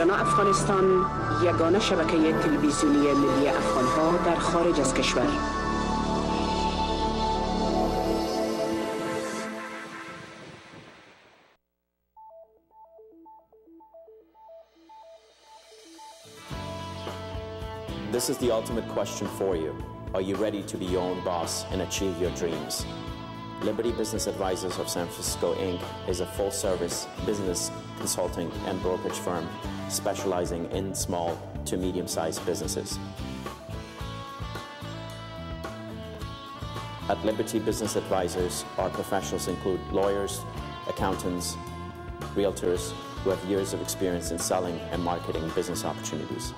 آریانا افغانستان یگانه شبکه تلویزیونی ملی افغانها در خارج از کشور. This is the ultimate question for you. Are you ready to be your own boss and achieve your dreams? Liberty Business Advisors of San Francisco, Inc. is a full-service business consulting and brokerage firm specializing in small to medium-sized businesses. At Liberty Business Advisors, our professionals include lawyers, accountants, realtors who have years of experience in selling and marketing business opportunities.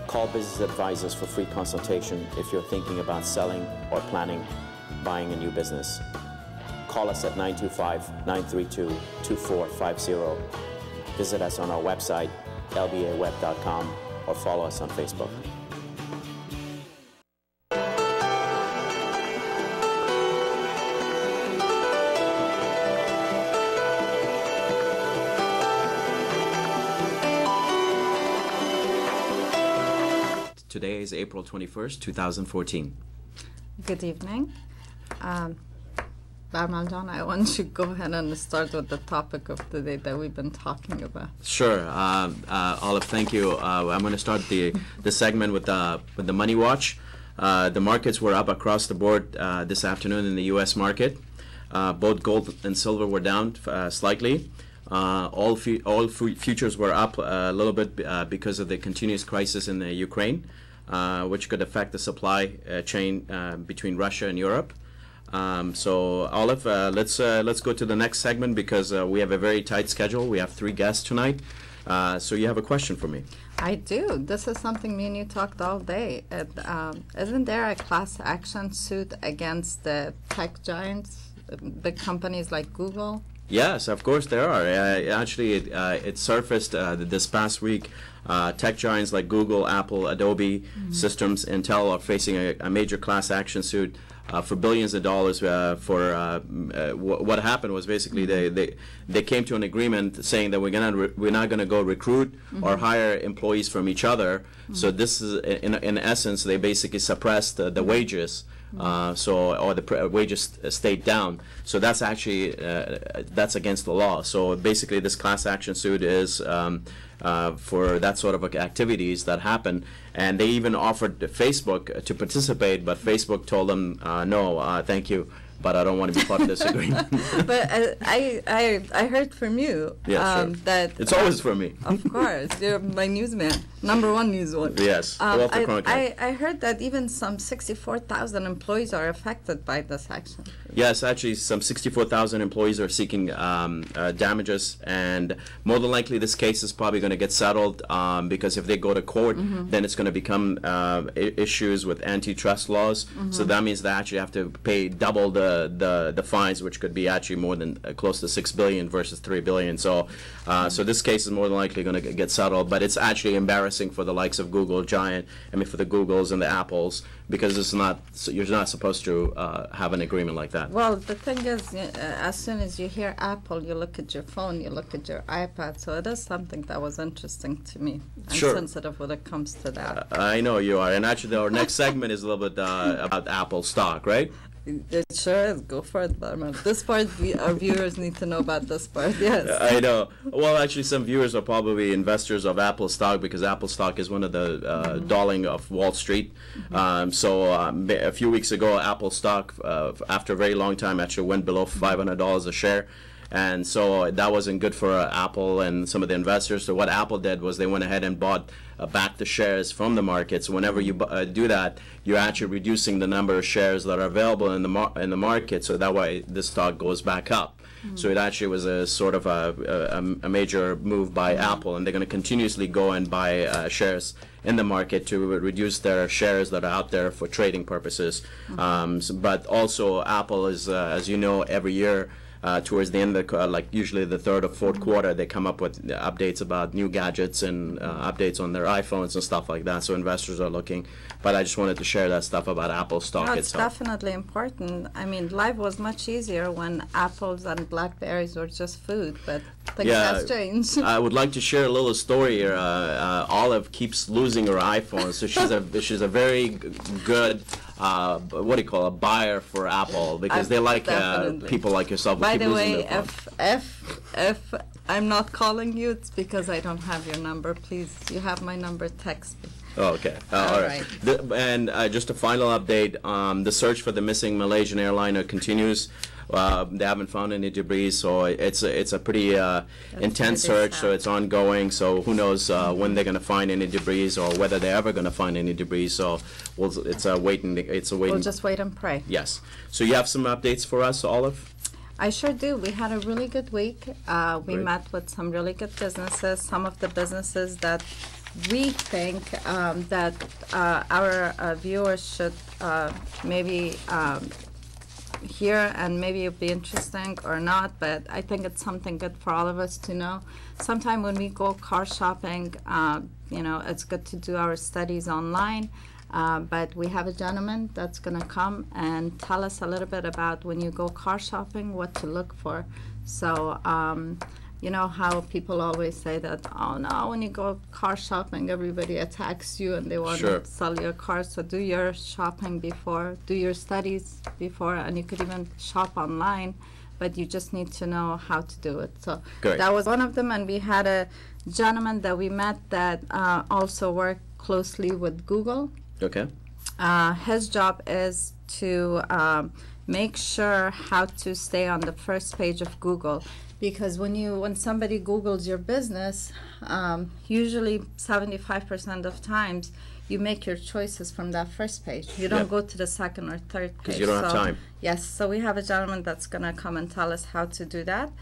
Call Business Advisors for free consultation if you're thinking about selling or planning buying a new business. Call us at 925-932-2450. Visit us on our website, lbaweb.com, or follow us on Facebook. Today is April 21st, 2014. Good evening. Barmal John, I want you to go ahead and start with the topic of the day that we've been talking about. Sure. Olive, thank you. I'm going to start the segment with the Money Watch. The markets were up across the board this afternoon in the U.S. market. Both gold and silver were down slightly. All futures were up a little bit because of the continuous crisis in the Ukraine, which could affect the supply chain between Russia and Europe. So Olive, let's go to the next segment because we have a very tight schedule. We have 3 guests tonight. So you have a question for me? I do. This is something me and you talked all day. Isn't there a class action suit against the tech giants, big companies like Google? Yes, of course there are. Actually, it surfaced this past week. Tech giants like Google, Apple, Adobe, Systems, Intel are facing a major class action suit for billions of dollars. What happened was basically they came to an agreement saying that we're not gonna go recruit or hire employees from each other. So this is in essence they basically suppressed the wages. Or the wages stayed down. So that's actually that's against the law. So basically, this class action suit is for that sort of activities that happen. And they even offered Facebook to participate, but Facebook told them no, thank you. But I don't want to be part of this agreement. But I heard from you sure. that it's always from me. Of course, you're my newsman, #1 newsman. Yes, Walter Cronkite. I heard that even some 64,000 employees are affected by this action. Yes, actually, some 64,000 employees are seeking damages, and more than likely, this case is probably going to get settled because if they go to court, then it's going to become issues with antitrust laws. So that means they actually have to pay double the fines, which could be actually more than close to $6 billion versus $3 billion. So, so this case is more than likely going to get settled, but it's actually embarrassing for the likes of Google, for the Googles and the Apples, because you're not supposed to have an agreement like that. Well, the thing is, as soon as you hear Apple, you look at your phone, you look at your iPad. So it is something that was interesting to me. I'm sensitive when it comes to that. I know you are, and actually our next segment is a little bit about Apple stock, right? It sure is. Go for it, Barman. This part, our viewers need to know about this part, yes. I know. Well, actually, some viewers are probably investors of Apple stock because Apple stock is one of the darling of Wall Street. So a few weeks ago, Apple stock, after a very long time, actually went below $500 a share. And so that wasn't good for Apple and some of the investors. So what Apple did was they went ahead and bought back the shares from the market. So whenever you do that, you're actually reducing the number of shares that are available in the market. So that way, this stock goes back up. So it actually was a sort of a major move by Apple, and they're going to continuously go and buy shares in the market to reduce their shares that are out there for trading purposes. But also, Apple is, as you know, every year towards the end of the, like usually the third or fourth quarter, they come up with updates about new gadgets and updates on their iPhones and stuff like that. So investors are looking. But I just wanted to share that stuff about Apple stock No, it's itself. definitely important. I mean, life was much easier when apples and blackberries were just food, but things has changed. I would like to share a little story here. Olive keeps losing her iPhone, so she's a very good what do you call a buyer for Apple, because they like people like yourself. By the way, if I'm not calling you, it's because I don't have your number. Please, you have my number. Text me. Oh, okay. All right. And just a final update, the search for the missing Malaysian airliner continues. They haven't found any debris, so it's a pretty intense search, so it's ongoing. So who knows when they're going to find any debris or whether they're ever going to find any debris. So it's a waiting. We'll just wait and pray. Yes. So you have some updates for us, Olive? I sure do. We had a really good week. We met with some really good businesses. Some of the businesses that we think that our viewers should maybe hear, and maybe it'll be interesting or not, but I think it's something good for all of us to know. Sometime when we go car shopping, it's good to do our studies online. But we have a gentleman that's going to come and tell us a little bit about when you go car shopping, what to look for. So, you know how people always say that, oh no, when you go car shopping, everybody attacks you and they want to sell your car. So do your shopping before, do your studies before, and you could even shop online, but you just need to know how to do it. So that was one of them. And we had a gentleman that we met that also worked closely with Google. Okay. His job is to make sure how to stay on the first page of Google, because when somebody Googles your business, usually 75% of times you make your choices from that first page. You don't go to the second or third page. Because you don't have time. Yes, so we have a gentleman that's going to come and tell us how to do that.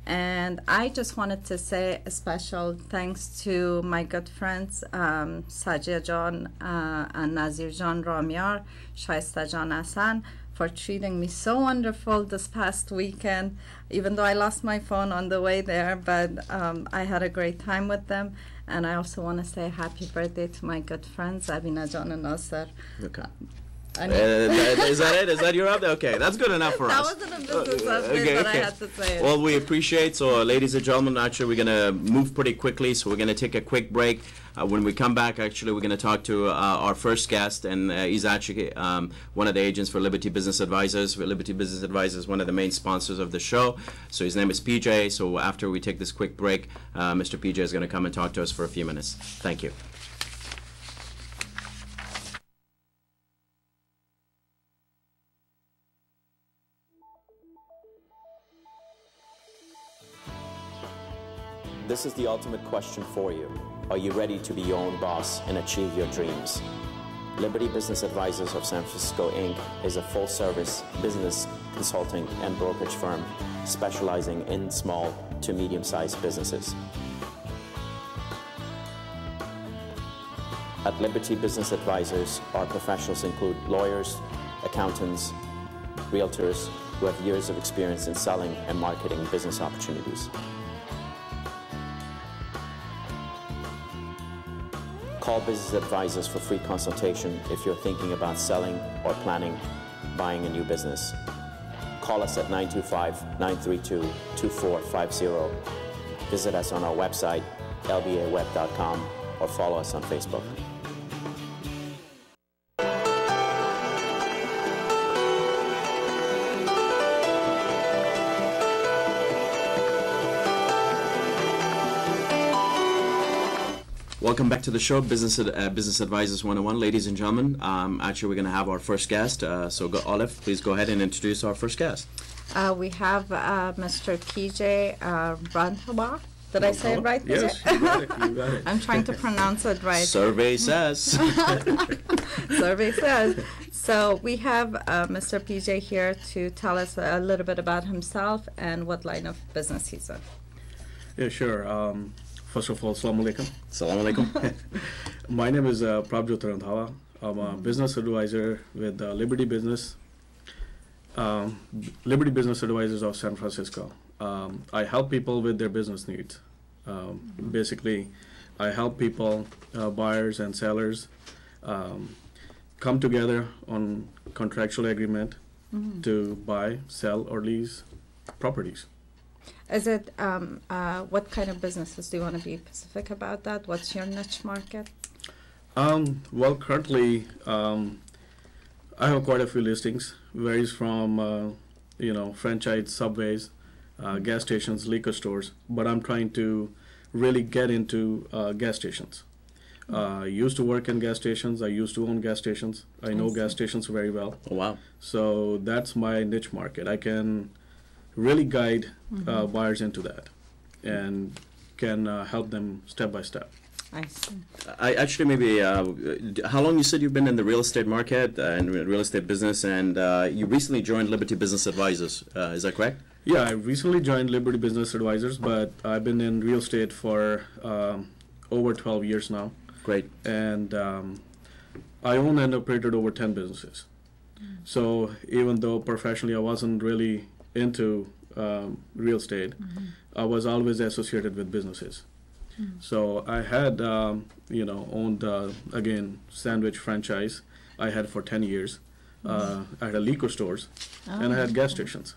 And I just wanted to say a special thanks to my good friends, Sajia John and Nazir John Ramyar, Shaista John Hassan, for treating me so wonderful this past weekend, even though I lost my phone on the way there, but I had a great time with them. And I also want to say happy birthday to my good friends, Abina John and Nasser. Okay. Is that it? Is that your update? Okay, that's good enough for us. That wasn't a business update, but I had to say it. Well, we appreciate. So, ladies and gentlemen, actually, we're going to move pretty quickly. So, we're going to take a quick break. When we come back, actually, we're going to talk to our first guest, and he's actually one of the agents for Liberty Business Advisors. Liberty Business Advisors is one of the main sponsors of the show. So, his name is PJ. So, after we take this quick break, Mr. PJ is going to come and talk to us for a few minutes. Thank you. This is the ultimate question for you. Are you ready to be your own boss and achieve your dreams? Liberty Business Advisors of San Francisco, Inc. is a full-service business consulting and brokerage firm specializing in small to medium-sized businesses. At Liberty Business Advisors, our professionals include lawyers, accountants, realtors who have years of experience in selling and marketing business opportunities. Call Business Advisors for free consultation if you're thinking about selling or planning buying a new business. Call us at 925-932-2450. Visit us on our website, lbaweb.com, or follow us on Facebook. Welcome back to the show, Business Advisors 101. Ladies and gentlemen, actually we're going to have our first guest. Olive, please go ahead and introduce our first guest. We have Mr. PJ Randhawa. Did I say it right? Yes, you got it. You got it. I'm trying to pronounce it right. Survey says. Survey says. So we have Mr. PJ here to tell us a little bit about himself and what line of business he's in. Yeah, sure. First of all, Assalamu alaikum. Assalamu alaikum. My name is Prabjot Randhawa. I'm a business advisor with Liberty Business. Liberty Business Advisors of San Francisco. I help people with their business needs. Basically, I help people, buyers and sellers, come together on contractual agreement to buy, sell, or lease properties. Is it, what kind of businesses do you want to be specific about that? What's your niche market? Well, currently, I have quite a few listings. Varies from, franchise subways, gas stations, liquor stores. But I'm trying to really get into gas stations. I used to work in gas stations. I used to own gas stations. I know gas stations very well. Oh, wow. So that's my niche market. I can really guide buyers into that and can help them step by step. I see. I actually maybe, how long you said you've been in the real estate market and real estate business, and you recently joined Liberty Business Advisors, is that correct? Yeah, I recently joined Liberty Business Advisors, but I've been in real estate for over 12 years now. Great. And I own and operated over 10 businesses. So even though professionally I wasn't really into real estate, I was always associated with businesses. So I had, owned, again, sandwich franchise I had for 10 years. I had a liquor stores, and I had gas stations.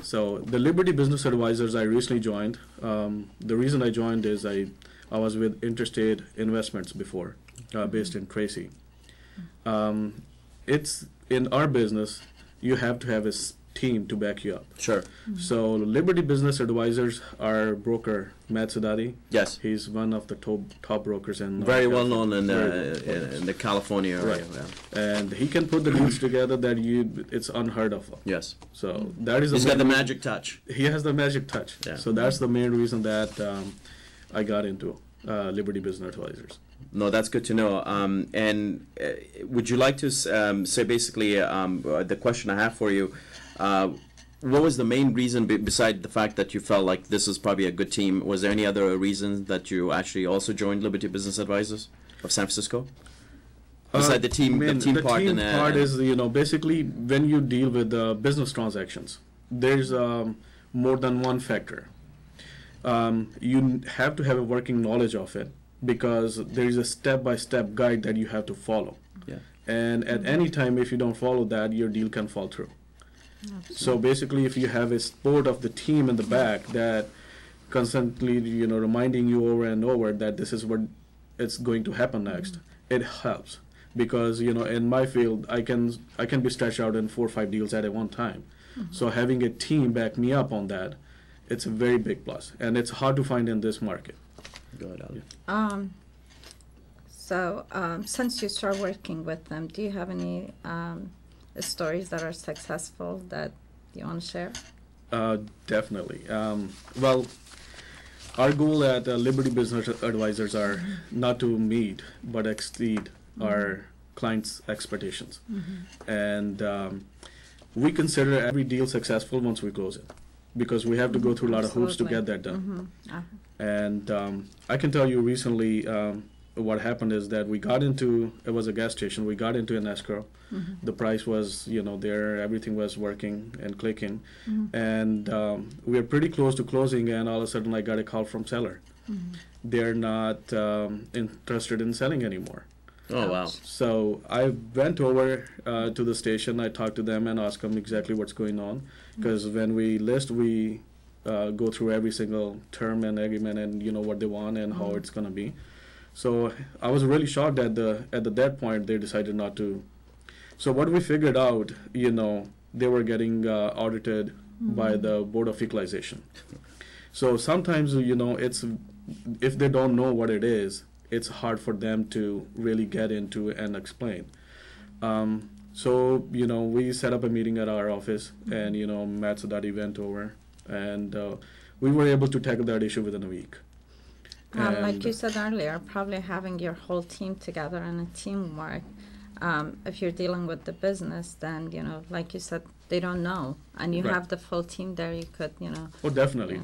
So the Liberty Business Advisors I recently joined. The reason I joined is I was with Interstate Investments before, based in Tracy. It's in our business, you have to have a team to back you up. Sure. So Liberty Business Advisors, our broker, Matt Sadati. Yes. He's one of the top brokers in Very well known in in the California area. Right. Yeah. And he can put the deals together that it's unheard of. Yes. So that is He's got the magic touch. He has the magic touch. Yeah. So that's the main reason that I got into Liberty Business Advisors. No, that's good to know. And would you like to say basically the question I have for you? What was the main reason beside the fact that you felt like this is probably a good team? Was there any other reason that you actually also joined Liberty Business Advisors of San Francisco? Beside the team, the team part. Part is basically when you deal with business transactions, there's more than one factor. You have to have a working knowledge of it because there is a step-by-step guide that you have to follow. Yeah. And at any time, if you don't follow that, your deal can fall through. Absolutely. So basically, if you have a support of the team in the back that constantly, reminding you over and over that this is what it's going to happen next, it helps. Because in my field, I can be stretched out in 4 or 5 deals at one time. So having a team back me up on that, it's a very big plus, and it's hard to find in this market. Go ahead, Ali. So since you start working with them, do you have any stories that are successful that you want to share? Definitely. Well, our goal at Liberty Business Advisors are not to meet but exceed our clients' expectations. And we consider every deal successful once we close it, because we have to go through a lot of hoops to get that done. And I can tell you recently what happened is that it was a gas station, we got into an escrow. The price was, there, everything was working and clicking. And we were pretty close to closing, and all of a sudden I got a call from seller. They're not interested in selling anymore. Oh, wow. So I went over to the station, I talked to them and asked them exactly what's going on. Because when we list, we go through every single term and agreement and what they want and how it's going to be. So I was really shocked at that point they decided not to. So what we figured out, they were getting audited by the Board of Equalization. So sometimes, it's if they don't know what it is, it's hard for them to really get into and explain. So, we set up a meeting at our office, and, Matt Sadati went over, and we were able to tackle that issue within a week. Like you said earlier, probably having your whole team together and a teamwork. If you're dealing with the business, then, like you said, they don't know. And you Right. have the full team there, you could, Oh, definitely.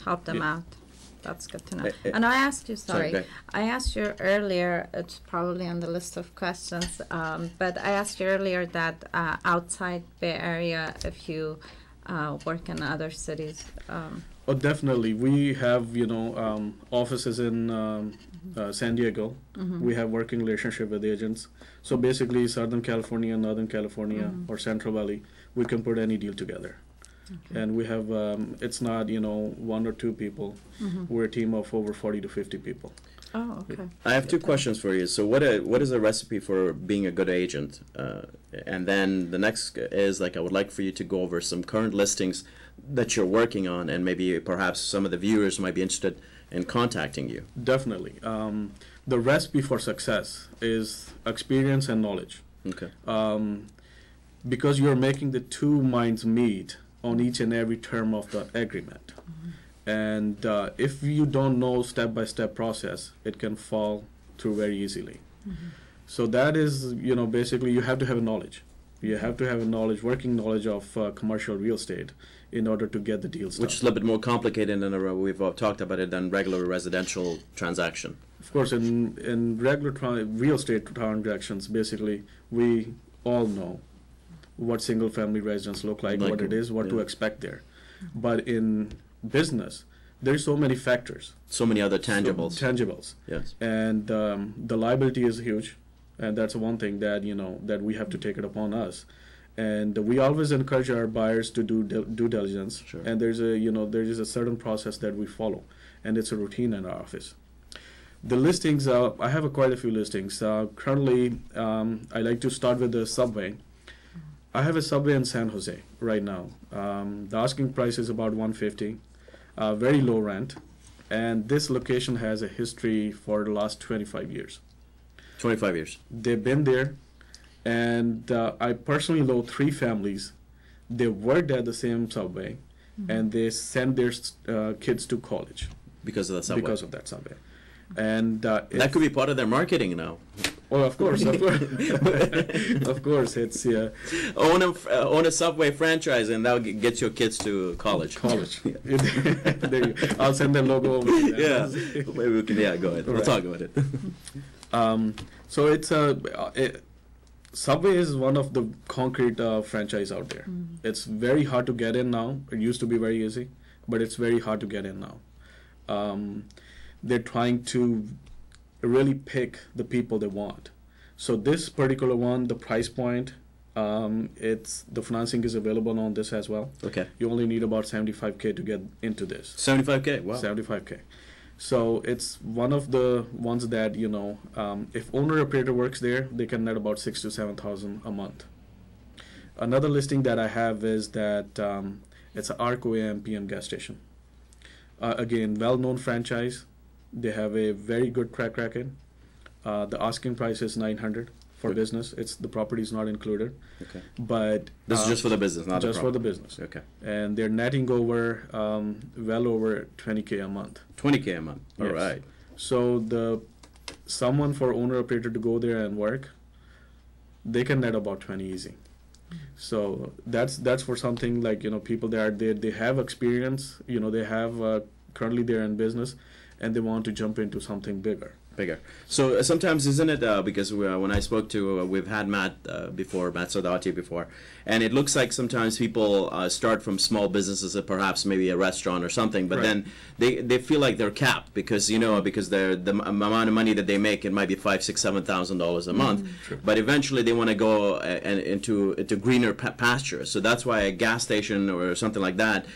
help them out. That's good to know. And I asked you, I asked you earlier, it's probably on the list of questions, but I asked you earlier that outside Bay Area, if you work in other cities. Oh, definitely. We have, offices in San Diego. We have working relationship with agents. So basically, Southern California, Northern California, or Central Valley, we can put any deal together. Okay. And we have, it's not, one or two people. We're a team of over 40 to 50 people. Oh, okay. I have two questions for you. So what is a recipe for being a good agent? And then the next is, I would like for you to go over some current listings that you're working on, and maybe perhaps some of the viewers might be interested in contacting you. Definitely. The recipe for success is experience and knowledge. Okay. Because you're making the two minds meet on each and every term of the agreement. And if you don't know step-by-step process, it can fall through very easily. So that is, basically you have to have knowledge. You have to have a knowledge, working knowledge of commercial real estate in order to get the deals done. Which is a little bit more complicated than we've talked about it than regular residential transaction. Of course, in regular real estate transactions, basically, we all know what single-family residence look like, what it is, what to expect there. But in business, there's so many factors. So many other tangibles. Yes. And the liability is huge, and that's one thing that that we have to take it upon us. And we always encourage our buyers to do due diligence. Sure. And there's a there is a certain process that we follow, and it's a routine in our office. The listings, I have quite a few listings. Currently, I like to start with the Subway. I have a Subway in San Jose right now. The asking price is about $150, very low rent, and this location has a history for the last 25 years. 25 years. They've been there, and I personally know 3 families. They worked at the same Subway, and they sent their kids to college. Because of the Subway. Because of that Subway. And that could be part of their marketing now. Oh, of course, of course. Of course, it's own a Subway franchise, and that'll get your kids to college. College. There you go. I'll send the logo over. Yeah, maybe we can. Yeah, go ahead. We'll talk about it. So it's Subway is one of the concrete franchise out there. It's very hard to get in now. It used to be very easy, but it's very hard to get in now. They're trying to really pick the people they want. So this particular one, the price point, the financing is available on this as well. Okay. You only need about $75K to get into this. $75K. Wow. $75K. So it's one of the ones that if owner-operator works there, they can net about $6,000 to $7,000 a month. Another listing that I have is that it's an Arco AM PM gas station. Again, well-known franchise. They have a very good track record. The asking price is $900 for business. The property is not included. Okay. But this is just for the business, not just for the business. Okay. And they're netting over well over $20K a month. $20K a month. All yes. right. So someone for owner operator to go there and work, they can net about 20 easy. So that's for something like people that they have experience. They have currently they're in business, and they want to jump into something bigger. So sometimes, isn't it, because when I spoke to, we've had Matt Sadati before, and it looks like sometimes people start from small businesses, perhaps maybe a restaurant or something, but then they feel like they're capped because, because the amount of money that they make, it might be $5,000, $6,000, $7,000 a month, but eventually they want to go into greener pastures. So that's why a gas station or something like that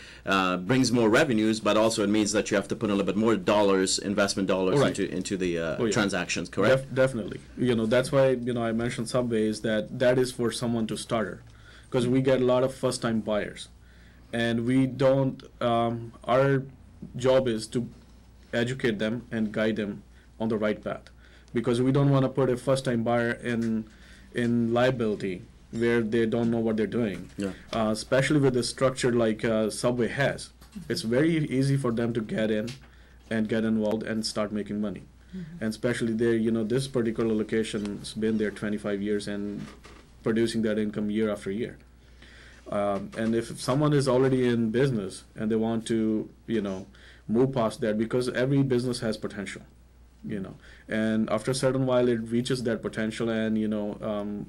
brings more revenues, but also it means that you have to put a little bit more investment dollars into the transactions, correct? Definitely. That's why I mentioned Subways, that is for someone to starter, because we get a lot of first-time buyers, and we don't. Our job is to educate them and guide them on the right path, because we don't want to put a first-time buyer in liability where they don't know what they're doing. Yeah. Especially with the structure like Subway has, it's very easy for them to get in and get involved and start making money. And especially there, this particular location's been there 25 years and producing that income year after year. And if someone is already in business and they want to, move past that, because every business has potential, you know, and after a certain while it reaches that potential, and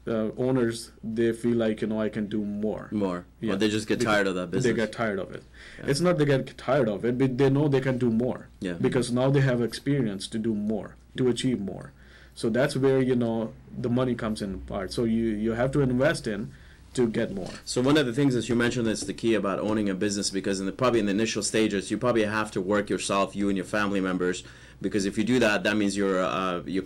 owners, they feel like, I can do more. Or they just get tired of that business. They get tired of it. It's not they get tired of it, but they know they can do more. Because now they have experience to do more, to achieve more. So that's where the money comes in part. So you have to invest in to get more. So one of the things that you mentioned that's the key about owning a business, because probably in the initial stages, you probably have to work yourself, you and your family members, because if you do that, that means your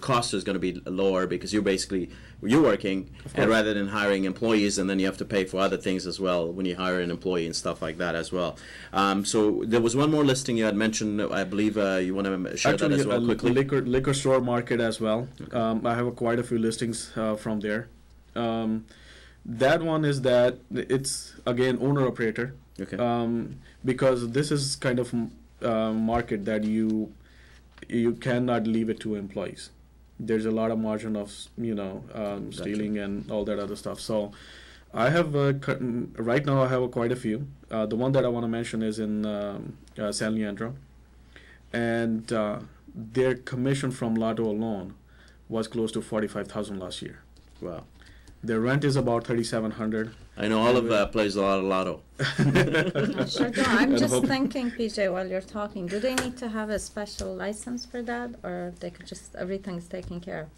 cost is going to be lower, because you're working, and rather than hiring employees, and then you have to pay for other things as well when you hire an employee and stuff like that as well. So there was one more listing you had mentioned. I believe you want to share that as well quickly. Liquor store market as well. Okay. I have quite a few listings from there. That one is that it's again owner operator. Okay. Because this is kind of market that you cannot leave it to employees. There's a lot of margin of stealing and all that other stuff. So I have right now I have quite a few. The one that I want to mention is in San Leandro, and their commission from Lotto alone was close to $45,000 last year. Wow. Their rent is about $3,700. I know Olive plays a lot of Lotto. I sure do. I'm just thinking, PJ, while you're talking, do they need to have a special license for that, or they could just everything's taken care of?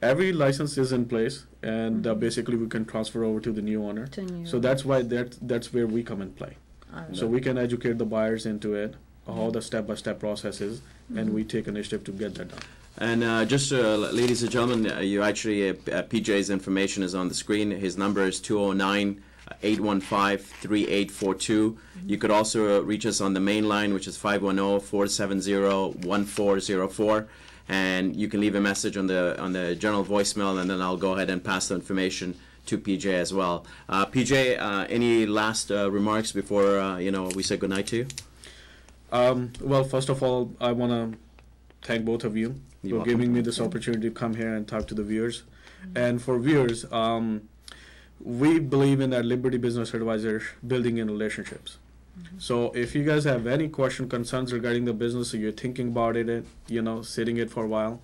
Every license is in place, and basically we can transfer over to the new owner. So that's why that's where we come in play. Right. So we can educate the buyers into it, how the step-by-step process is, and we take initiative to get that done. And just ladies and gentlemen, you actually PJ's information is on the screen. His number is 209-815-3842. You could also reach us on the main line, which is 510-470-1404, and you can leave a message on the general voicemail, and then I'll go ahead and pass the information to PJ as well. PJ, any last remarks before we say goodnight to you? Well, first of all, I want to thank both of you for giving me this opportunity to come here and talk to the viewers. And for viewers, we believe in at Liberty Business Advisors building in relationships. So if you guys have any concerns regarding the business, or you're thinking about it, sitting it for a while,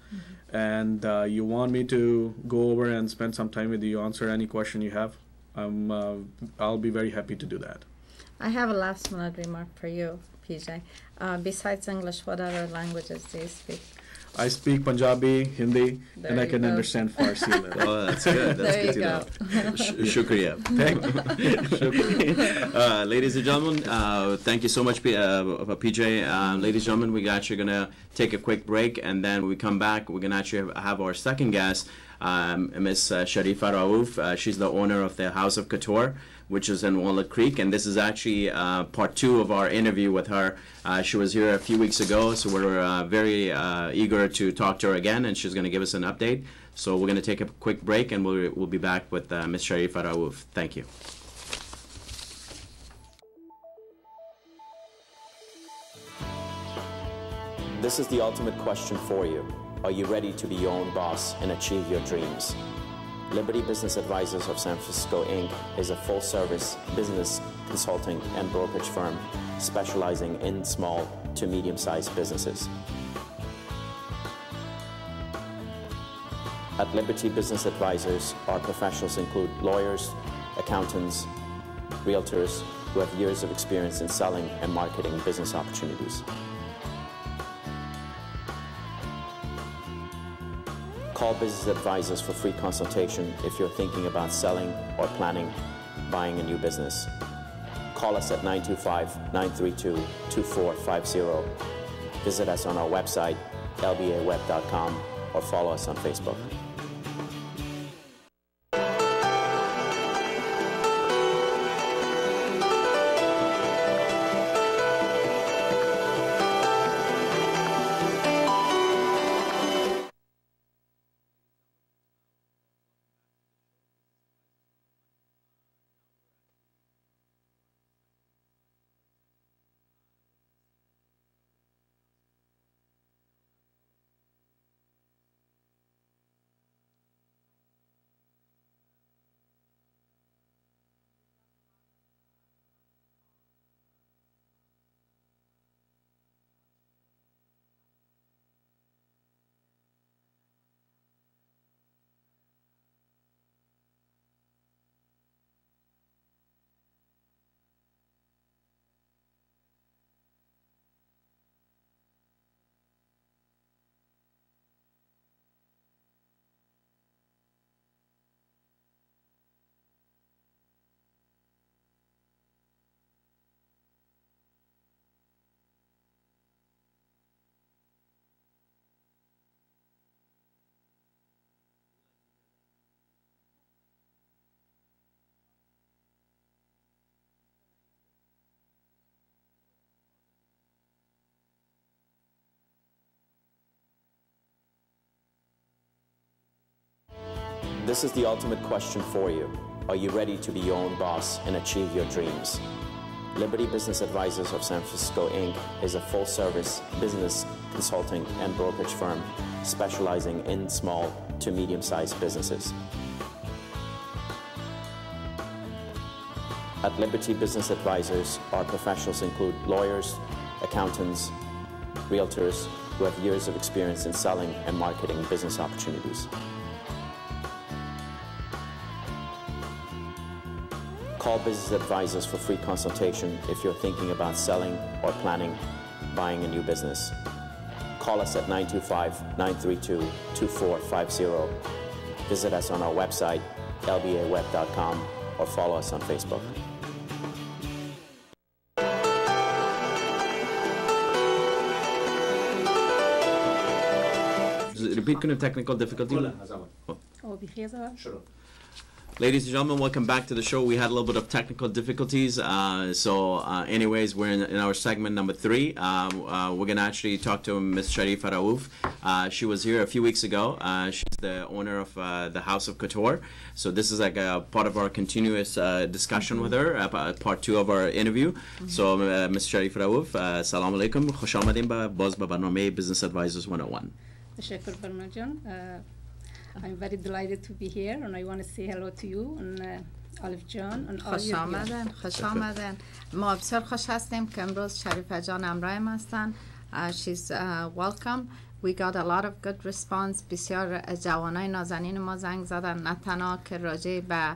and you want me to go over and spend some time with you, answer any question you have, I'll be very happy to do that. I have a last minute remark for you, PJ. Besides English, what other languages do you speak? I speak Punjabi, Hindi, and I can understand Farsi a little. Oh, that's good. That's good to know. Shukriya. Thank you. Ladies and gentlemen, thank you so much, PJ. Ladies and gentlemen, we're actually going to take a quick break, and then when we come back, we're going to actually have our second guest, Miss Sharifa Rauf. She's the owner of the House of Couture, which is in Walnut Creek, and this is actually part 2 of our interview with her. She was here a few weeks ago, so we're very eager to talk to her again, and she's going to give us an update. So we're going to take a quick break, and we'll be back with Ms. Sharifa Rauf. Thank you. This is the ultimate question for you. Are you ready to be your own boss and achieve your dreams? Liberty Business Advisors of San Francisco, Inc. is a full-service business consulting and brokerage firm specializing in small to medium-sized businesses. At Liberty Business Advisors, our professionals include lawyers, accountants, realtors who have years of experience in selling and marketing business opportunities. Call Business Advisors for free consultation if you're thinking about selling or planning buying a new business. Call us at 925-932-2450. Visit us on our website, lbaweb.com, or follow us on Facebook. This is the ultimate question for you. Are you ready to be your own boss and achieve your dreams? Liberty Business Advisors of San Francisco, Inc. is a full-service business consulting and brokerage firm specializing in small to medium-sized businesses. At Liberty Business Advisors, our professionals include lawyers, accountants, realtors who have years of experience in selling and marketing business opportunities. Call Business Advisors for free consultation if you're thinking about selling or planning buying a new business. Call us at 925-932-2450. Visit us on our website, lbaweb.com, or follow us on Facebook. Repeat technical difficulty. Ladies and gentlemen, welcome back to the show. We had a little bit of technical difficulties. Anyways, we're in our segment number 3. We're going to actually talk to Ms. Sharifa Rauf. She was here a few weeks ago. She's the owner of the House of Couture. So this is like a part of our continuous discussion with her, part 2 of our interview. So Ms. Sharifa Rauf, Assalamu alaikum. Khosh aamadeen باز به برنامه Business Advisors 101. Tashakkur Barmajan. I'm very delighted to be here, and I want to say hello to you and Olive John and all خوش آمدن. خوش آمدن. ما بسیار خوش هستیم که امروز شریفه جان همراه ما هستن. She's welcome. We got a lot of good response. بسیار جوانای نازنین ما زنگ زدن، نه تنها که راجع به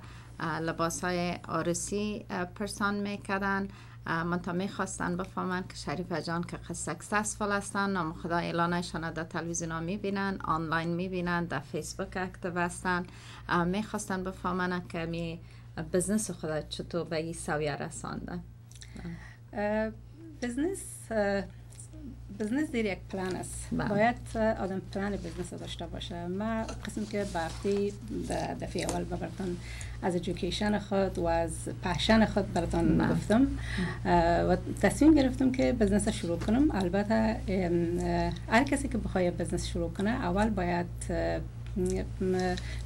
لباسای عروسی پرسان میکردن، منطقه میخواستن بفهمن که شریفه جان که سکسسفل هستن، نام خدا اعلانشان در تلویزیون ها میبینن، آنلاین میبینن، در فیسبوک اکتیو هستن، میخواستن بفهمن که می بزنس خدا چطور به این سویه رساندن. بزنس دیر یک پلان است. باید آدم پلان بزنس داشته باشه. من قسم که وقتی دفعه اول براتون از ایژوکیشن خود و از پشن خود براتون گفتم و تصمیم گرفتم که بزنس شروع کنم. البته هر کسی که بخواد بزنس شروع کنه اول باید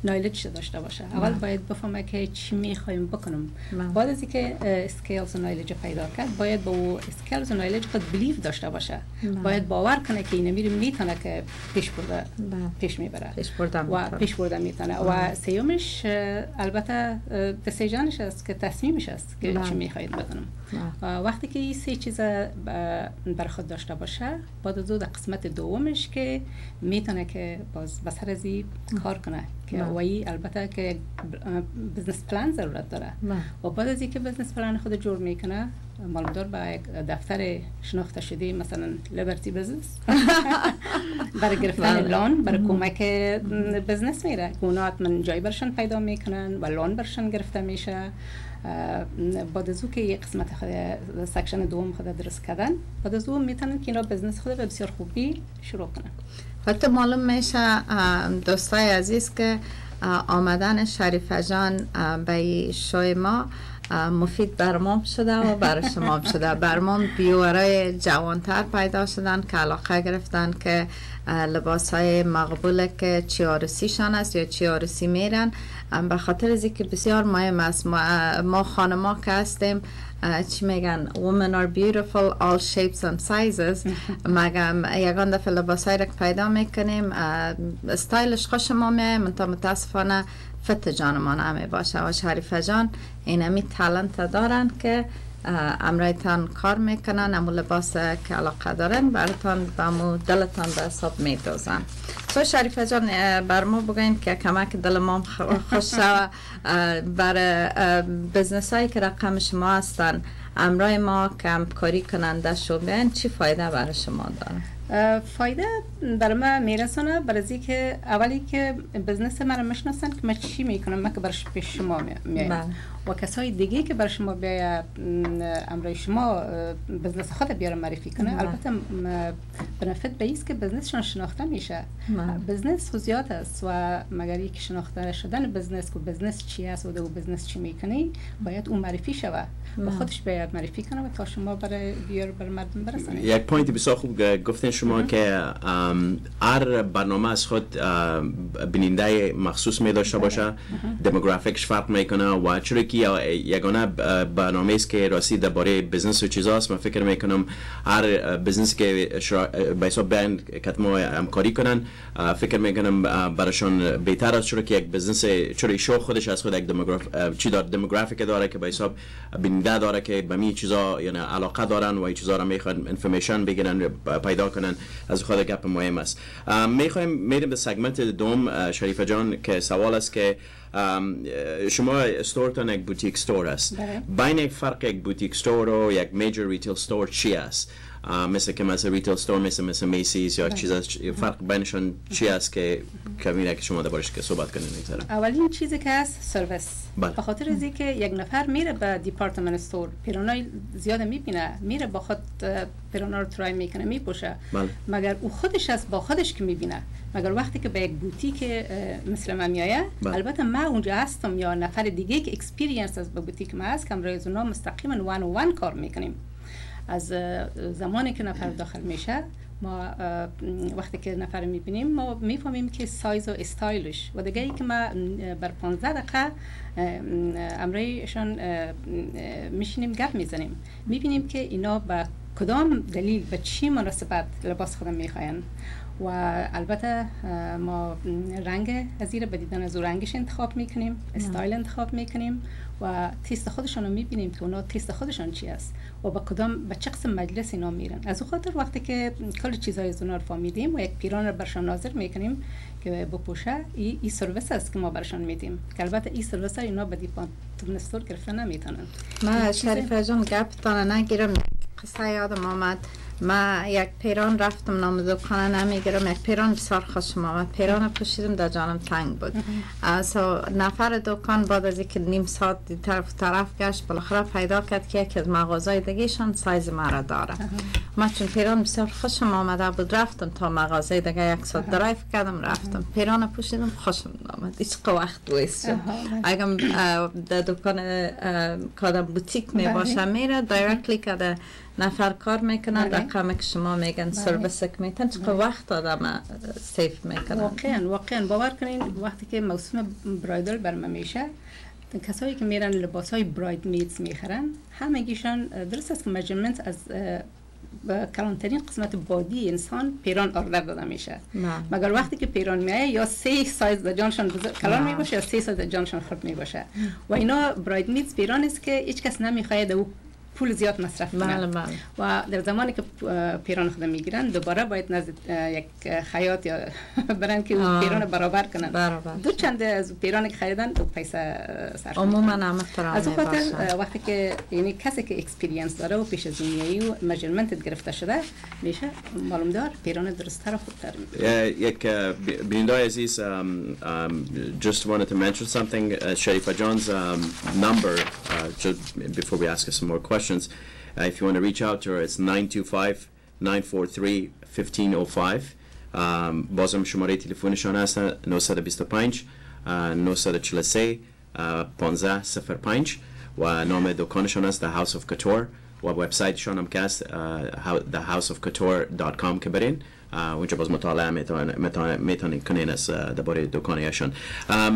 نایلج داشته باشه. اول باید بفهمه که چی میخوایم بکنم. بعد از اینکه اسکیلز و نایلج پیدا کرد، باید با او اسکیلز و نایلج خود بلیف داشته باشه. باید باور کنه که این میتونه که پیش میبره و پیش برده میتونه. و سیومش البته دسیجانش است که تصمیمش است که چی میخواید بکنم. وقتی که این 3 چیز بر خود داشته باشه، بعد از اون قسمت دومش که میتونه که باز بسر از کار کنه که وای البته که بزنس پلان ضرورت داره. و بعد از اینکه بزنس پلان خود جور میکنه، معلوم دار با یک دفتر شناخته شده مثلا لیبرتی بزنس برای گرفتن لون، برای کمک بزنس میره. اونات من جای برشن پیدا میکنن و لون برشن گرفته میشه. بعد از او که یک قسمت خود سکشن دوم خود درست کردن، بعد از او میتونن که اینا بزنس خود بسیار خوبی شروع کنن. حتی معلوم میشه دوستای عزیز که آمدن شریفه جان به شوی ما مفید برمام شده و برای شما شده. برمام بیورای جوانتر پیدا شدن که علاقه گرفتن که لباس های مقبوله که چی عروسیشان است یا چی عروسی میرن. به خاطر از اینکه بسیار مهم است، ما خانما که هستیم چی میگن women are beautiful all shapes and sizes. مگم یکان دفعه لباس های را پیدا میکنیم استایلش خوش ما میه، متاسفانه فت جان ما نمی باشه. و شریفه جان اینمی تالنت دارن که امرایتان کار میکنن، امو لباس که علاقه دارن براتان با امو دلتان به حساب میدوزن. تو شریفه جان بر ما بگوین که کمک دل ما خوش شوه برای بزنس هایی که رقم شما هستن امرای ما که همکاری کننده شو چی فایده برای شما داره؟ فایده برای من میرسونه برای که اولی که بزنس من میشناسن که من چی میکنم، من که برش پیش شما میایم و کسای دیگه که برای شما بیاید امرای شما بزنس خود بیاره معرفی کنه. البته بنفیت به ایست که بزنسشان شناخته میشه. بزنس خصوصیات است و مگر یک شناخته شدن بزنس که بزنس چی است و دو بزنس چی میکنی باید اون معرفی شوه و خودش باید معرفی کنه و تا شما برای بیار بر مردم برسانید. یک پوینتی بسیار خوب گفتین شما که هر برنامه از خود بیننده مخصوص می داشته باشه، دموگرافیکش فرق میکنه و چرا که یگانه برنامه است که راستی درباره بزنس و چیزاست. من فکر میکنم هر بزنس که به حساب بیان کتما همکاری کنن، فکر میکنم براشون بهتر است، چرا که یک بزنس چرا شو خودش از خود یک دموگرافیک داره که به حساب بیننده داره که به می چیزا یعنی علاقه دارن و این چیزا رو میخوان انفورمیشن بگیرن پیدا کنن. از خود گپ مهم است. میخوایم میریم به سگمنت دوم شریفه جان که سوال است که شما استورتان یک بوتیک استور است. بین یک فرق یک بوتیک استور و یک میجر ریتیل استور چی است؟ مثل که مثل ریتیل استور مثل میسیز یا چیز فرق بینشون چی است که کمی که شما دربارش که صحبت کنین؟ اولین چیزی که است سرویس. به خاطر از اینکه یک نفر میره به دیپارتمنت استور پیرانای زیاد میبینه، میره با خود پیرانا رو ترای میکنه میپوشه، مگر او خودش است با خودش که میبینه. مگر وقتی که به یک بوتیک مثل من میایه، البته من اونجا هستم یا نفر دیگه که اکسپریانس از به بوتیک ما هست که امروز اونا مستقیما وان و وان کار میکنیم. از زمانی که نفر داخل میشه ما وقتی که نفر میبینیم ما میفهمیم که سایز و استایلش و دیگه ای که ما بر 15 دقیقه امروزشان میشینیم گپ میزنیم، میبینیم که اینا با کدام دلیل به چی مناسبت لباس خودم میخواین و البته ما رنگ از زیر بدیدن از رنگش انتخاب میکنیم، استایل انتخاب میکنیم و تیست خودشون رو میبینیم که اونا تیست خودشون چی است و با کدام به چه قسم مجلس اینا میرن. از اون خاطر وقتی که کل چیزهای از اونا رو فهمیدیم و یک پیران رو برشان ناظر میکنیم که بپوشه، این سرویس است که ما برشان میدیم که البته این سرویس ها اینا به دیپارتمنت استور گرفتن نمیتونن. ما شریفه جان گپ تانه نگیرم، قصه یادم آمد. ما یک پیران رفتم نام دکان نمیگیرم، یک پیران بسیار خوشم آمد. پیران پوشیدم در جانم تنگ بود. نفر دکان بعد از اینکه نیم ساعت طرف گشت بالاخره پیدا کرد که یکی از مغازهای دیگه‌شان سایز مرا داره. ما چون پیران بسیار خوشم آمده بود رفتم تا مغازه دیگه، یک ساعت درایو کردم رفتم پیران پوشیدم، خوشم آمد. هیچ وقت ویست شد. اگه در دکان کادم بوتیک می باشه میره دایرکتلی که نفر کار میکنن رقمی که شما میگن سرویس که میتن چقدر وقت آدم سیف میکنن. واقعا باور کنین وقتی که موسم برایدل برم میشه کسایی که میرن لباس های براید میدز میخرن همگیشان درست است که مجرمنت از کلانترین قسمت بادی انسان پیران آردر داده میشه، مگر وقتی که پیران میایه یا 3 سایز در جانشان کلان میباشه یا 3 سایز در جانشان خرد میباشه و اینا براید میدز پیران است که هیچ کس نمیخواهد او پول زیاد مصرف کنن و در زمانی که پیران خود میگیرن دوباره باید نزد یک خیاط یا برن که پیران برابر کنن. دو چند از پیران که خریدن دو پیسه صرف عموما هم احترام از خاطر وقتی که یعنی کسی که اکسپریانس داره و پیش از دنیایی و مجرمنت گرفته شده میشه معلوم دار پیران درست‌تر و خوبتر. یک بیننده عزیز just wanted to mention something. Sharifa John's number just before we ask her some more questions. If you want to reach out to her, it's 925-943-1505. بازم شماره تلفنشان هست 925 943 1505 و نام دکانشان است The House of Couture و وبسایتشان هم که است thehouseofcouture.com که برین اونجا باز مطالعه میتونین کنین از درباره دکانیشان.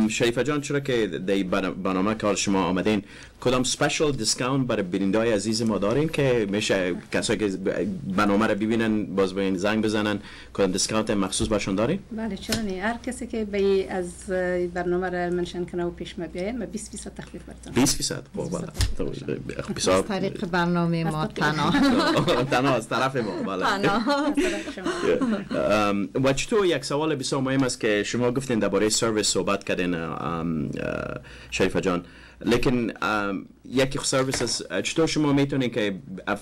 شریفه جان چرا که در برنامه کار شما آمدین کدام سپیشال دیسکاونت برای بیننده‌های عزیز ما دارین که میشه کسایی که برنامه رو ببینن باز به این زنگ بزنن کدام دیسکاونت مخصوص برشون دارین؟ بله چرا نه، هر کسی که به از برنامه رو منشن کنه و پیش ما بیاید ما 20% تخفیف بدم. 20%؟ از طریق برنامه ما تنها از طرف ما. بله. و چطور یک سوال بسیار مهم است که شما گفتین درباره سرویس صحبت کردین شریفه جان، لیکن یکی سرویس چطور شما میتونین که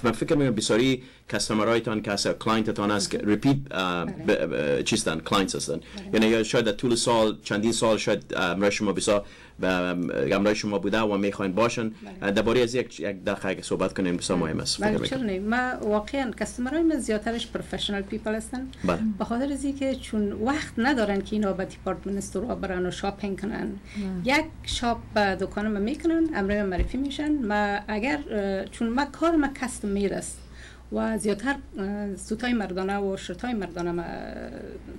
من فکر میکنم بسیاری کاستمرایتان که کلاینتتان است که ریپیت چیستن کلاینتس هستن، یعنی شاید در طول سال چندین سال شاید امروز شما بسیار امروز شما بوده و میخواین باشن درباره از یک دقیقه صحبت کنیم بسیار مهم است. بله چرا نه، ما واقعا کاستمرای ما زیادترش پروفشنال پیپل هستن به خاطر از اینکه چون وقت ندارن که اینا به دیپارتمنت استور برن و شاپینگ کنن یک شاپ به دکان ما میکنن امروز معرفی میشن. ما اگر چون ما کار ما کاستم مید است و زیادتر سوتای مردانه و شرطای مردانه ما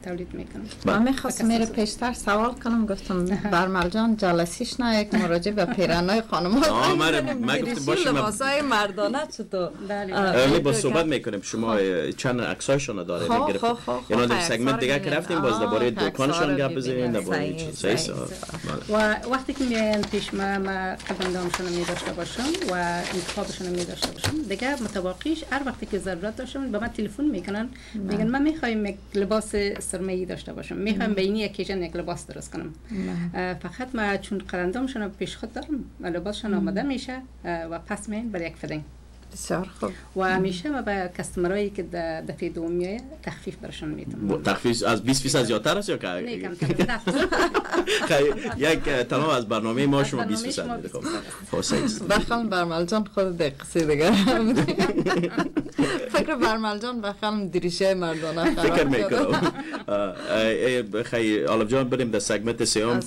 تولید میکنم. من میخواستم میره پیشتر سوال کنم، گفتم برمل جان جلسیش نه یک مراجع به پیرنای خانم ها من گفتم باشه لباسای مردانه چطور؟ بله با صحبت میکنیم. شما چند عکسایشون داره میگرفت، یعنی در سگمنت دیگه که رفتیم باز درباره دکانشون گپ بزنیم، درباره چیز و وقتی که میان پیش ما قدمدامشون می داشته باشم و انتخابشون می داشته باشم دیگه متواقعش هر وقتی که ضرورت داشتم به من تلفن میکنن میگن من میخوایم یک لباس سرمه‌ای داشته باشم، میخوایم به این اکیژن یک لباس درست کنم. فقط ما چون قرندامشون پیش خود دارم لباسشون آماده میشه و پس میان برای یک فیدینگ. بسیار خوب. و همیشه ما به کاستمرایی که دفعه دوم میاد تخفیف براشون میدم. تخفیف از 20% زیادتر است یا که نه کمتر؟ یک تمام از برنامه ما شما 20% میده. خب بخوام برمل جان خود دقیقه دیگه فکر برمل جان بخوام دریشه مردانه فکر میکنم. خیلی آلف جان بریم در سگمنت سوم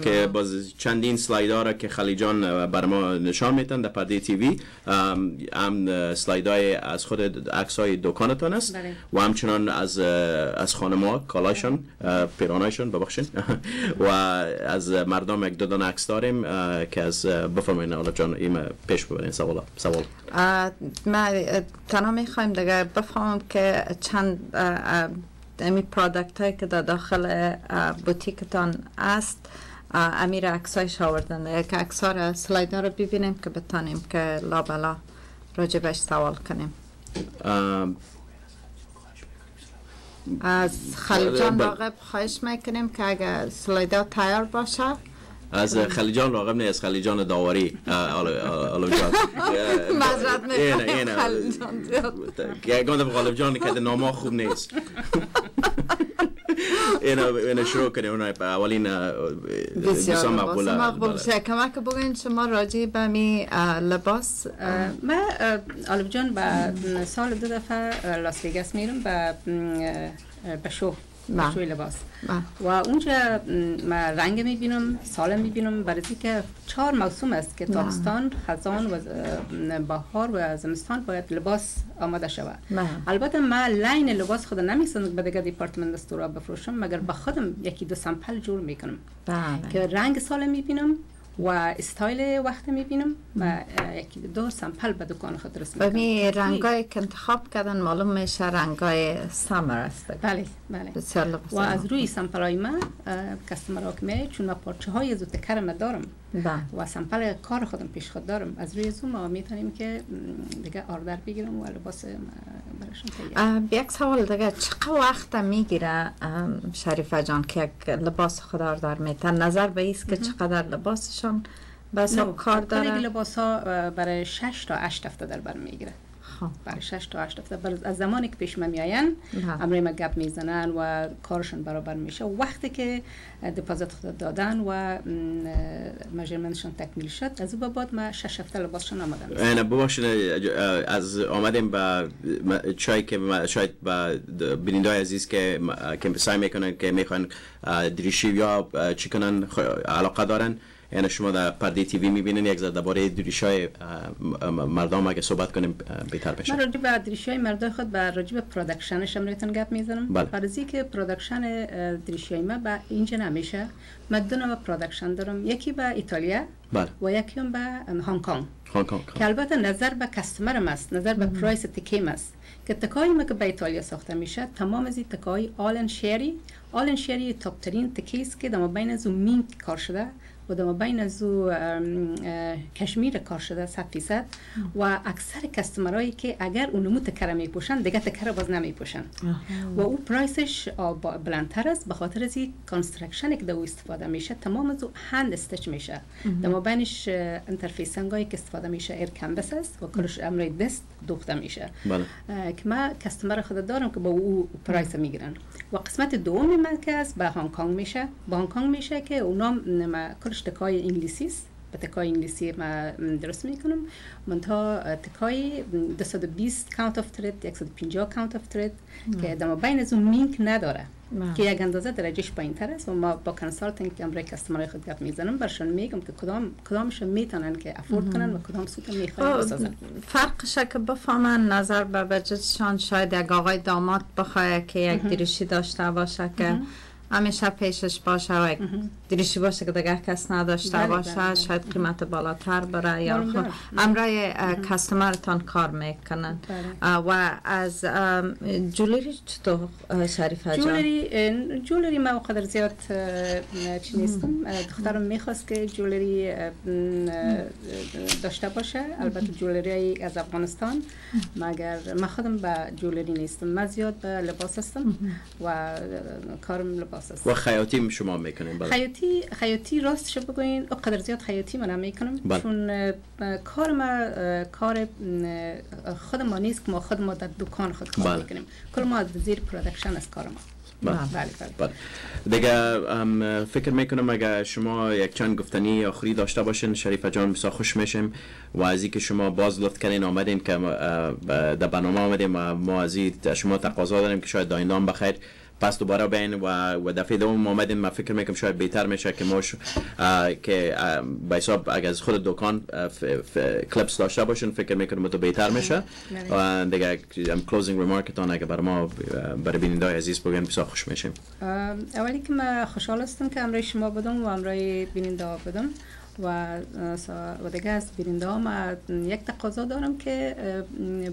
که باز چندین اسلایدها که خلی جان بر ما نشان میدن در پرده تیوی. هم سلایدهای از خود عکسای دکانتان است و همچنان از خانم‌ها کالایشون پیرانایشون ببخشید و از مردم یک دو دانه عکس داریم که از بفرمایید آلف جان این پیش ببرین سوال. ما تنها میخوایم دیگه بفهمم که چند امی پرودکت هایی که در داخل بوتیکتان است امیر عکسایش آوردن، یک عکس‌ها سلایدها رو ببینیم که بتانیم که لابلا راجبش سوال کنیم. از خلیل جان راغب خواهش میکنیم که اگر سلایدها تیار باشه. از خلیل جان راغب نه، از خلیل جان داوری آلف جان معذرت میخوام خلیل جان گفتم غالب جان که نامه خوب نیست. اینا شروع کنیم. اون اولین بسیار مقبول شه. کمک بگوین شما راجع به می لباس. من آلف جان با سال 2 دفعه لاس ویگاس میرم به شوی لباس و اونجا ما رنگ میبینم، سال میبینم، برای که 4 موسم است که تابستان، خزان و بهار و زمستان باید لباس آماده شود. البته ما لاین لباس خود نمیسازم به دیگه دیپارتمنت استورا بفروشم، مگر با خودم یکی دو سامپل جور میکنم که رنگ سال میبینم و استایل وقت میبینم و یکی دو سامپل به دکان خود درست میکنم. ببین رنگایی که انتخاب کردن معلوم میشه رنگای سامر است. بله بسیار و از روی سامپلای ما کاستمرها که میاد چون ما پارچه های زودتر دارم و سامپل کار خودم پیش خود دارم، از روی زوم ما میتونیم که دیگه آردر بگیرم و لباس براشون تیار. یک سوال دیگه، چقدر وقت میگیره شریفه جان که یک لباس خود آردر میتن؟ نظر به ایست که چقدر لباسشون بس کار داره؟ لباس ها برای 6 تا 8 هفته در بر میگیره. برای 6 تا 8 هفته از زمانی که پیش میاین امروز ما گپ میزنن و کارشون برابر میشه. وقتی که دپازیت خود دادن و میجرمنتشون تکمیل شد از اون بعد ما 6 هفته لباسشون آماده میشه. نه ببخشید از آمدیم با چای که شاید با بیننده‌های عزیز که سعی میکنن که میخوان دریشی یا چی کنن علاقه دارن، یعنی شما در پرده تیوی میبینین یک ذره درباره دریشای مردم اگه صحبت کنیم بهتر بشه. من راجع به دریشای مردای خود با راجع به پروداکشنش امروتون گپ میزنم. فرضی که پروداکشن دریشای ما با اینجا نمیشه. من دو نوع پروداکشن دارم، یکی با ایتالیا و یکی هم با هنگ کنگ که البته نظر به کاستمر است، نظر به پرایس تکیم است که تکایی ما که به ایتالیا ساخته میشه تمام از این تکای آلن شری تاپ ترین تکی است که در بین از مینک کار شده و در بین از کشمیر کار شده 100% و اکثر کاستمرایی که اگر اونمو تکره میپوشن دیگه تکره باز نمیپوشن و او پرایسش بلندتر است به خاطر از این کانستراکشن که در او استفاده میشه تمام از هند استچ میشه. در بینش انترفیسنگایی که استفاده میشه ایر کانوس است و کلش امر دست دوخته میشه که ما کاستمر خود دارم که با او پرایس میگیرن. و قسمت دوم من که است به هنگ کنگ میشه. با هنگ کنگ میشه که اونام کلش تکای انگلیسی است، به تکای انگلیسی ما درست میکنم. منتها تکای 220 کاونت اف ترید 150 کاونت اف ترید که در بین از اون مینک نداره که یک اندازه درجهش پایین‌تر است و ما با کنسالتینگ که امروز کاستمرای خود گپ میزنم برشون میگم که کدامش میتونن که افورد کنن و کدام سوت میخوان بسازن. فرقش که بفهمن نظر به بجتشان شاید یک آقای داماد بخواد که یک دریشی داشته باشه که همیشه پیشش باشه و یک دریشی باشه که دیگر کس نداشته باشه شاید قیمت بالاتر بره یا امرای کاستمرتان کار میکنن. و از جولری چطور شریفه جان؟ جولری ما قدر زیاد چی نیستم. دخترم میخواست که جولری داشته باشه، البته جولری از افغانستان، مگر من خودم با جولری نیستم، من زیاد به لباس هستم و کارم لباس است. و خیاطی شما میکنین؟ خیاطی راستش بگوین قدر زیاد خیاطی من نمیکنم، چون کار ما کار خود ما نیست که ما خود ما در دکان خود کار میکنیم، کل ما از زیر پرودکشن از کار ما. بله. دیگه فکر میکنم اگر شما یک چند گفتنی آخری داشته باشین شریفه جان بسیار خوش میشیم و از اینکه شما باز لطف کردین آمدین که در برنامه آمدیم و ما از شما تقاضا داریم که شاید دایندام بخیر پس دوباره بین و دفعه دوم آمدین. من فکر میکنم شاید بهتر میشه که ما که به حساب اگر از خود دکان کلیپس داشته باشین فکر میکنم تو بهتر میشه. و دیگه کلوزینگ ریمارکتون اگه برای ما برای بیننده‌های عزیز بگین بسیار خوش میشیم. اولی که من خوشحال هستم که امروز شما بدم و امروز بیننده ها بدم و دیگه از بیننده ها من یک تقاضا دارم که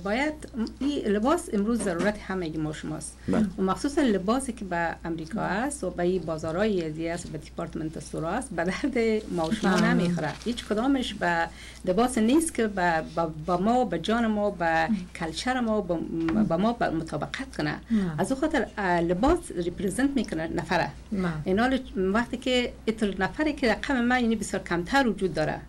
باید این لباس امروز ضرورت همه ما شماست و مخصوصا لباسی که به امریکا است و به این بازارهای ازی است و به دیپارتمنت استور است به درد ما شما نمیخوره. هیچ کدامش به لباس نیست که با ما به جان ما به کلچر ما با ما مطابقت کنه. از اون خاطر لباس ریپرزنت میکنه نفره. اینا وقتی که اتر نفری که رقم من یعنی بسیار کمتر وجود داره،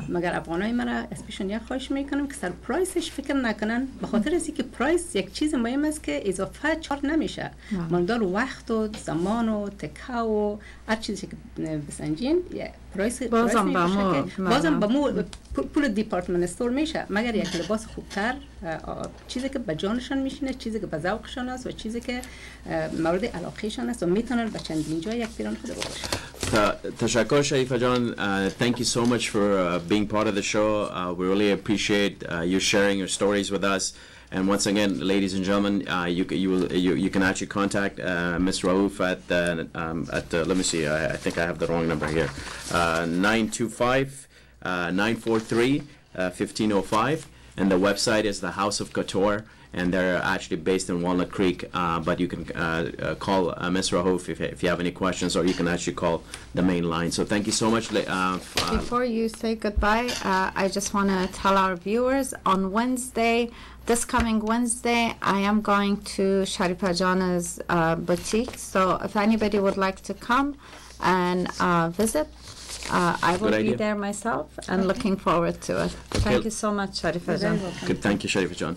مگر افغانای مرا اسپیشن یک خواهش میکنم که سر پرایسش فکر نکنن، به خاطر از اینکه پرایس یک چیز مهم است که اضافه چارج نمیشه. مقدار وقت و زمان و تکه و هر چیزی که بسنجین پرایس بازم با مو پول دیپارتمنت استور میشه، مگر یک لباس خوبتر، چیزی که به جانشان میشینه، چیزی که به ذوقشان است و چیزی که مورد علاقهشان است و میتونن به چندین جای یک پیران خود بپوشن. تشکر شریفه جان. Thank you so much for being part of the show. We really appreciate you sharing your stories with us. And once again, ladies and gentlemen, you can actually contact Ms. Rauf at let me see, I think I have the wrong number here, 925-943-1505, and the website is the House of Couture, and they're actually based in Walnut Creek, but you can call Ms. Rauf if you have any questions, or you can actually call the main line. So thank you so much. Before you say goodbye, I just want to tell our viewers on Wednesday, this coming Wednesday, I am going to Sharifa Jan's boutique. So if anybody would like to come and visit, I will be there myself and looking forward to it. Thank you so much, Sharifa Jan. Good, thank you, Sharifa Jan.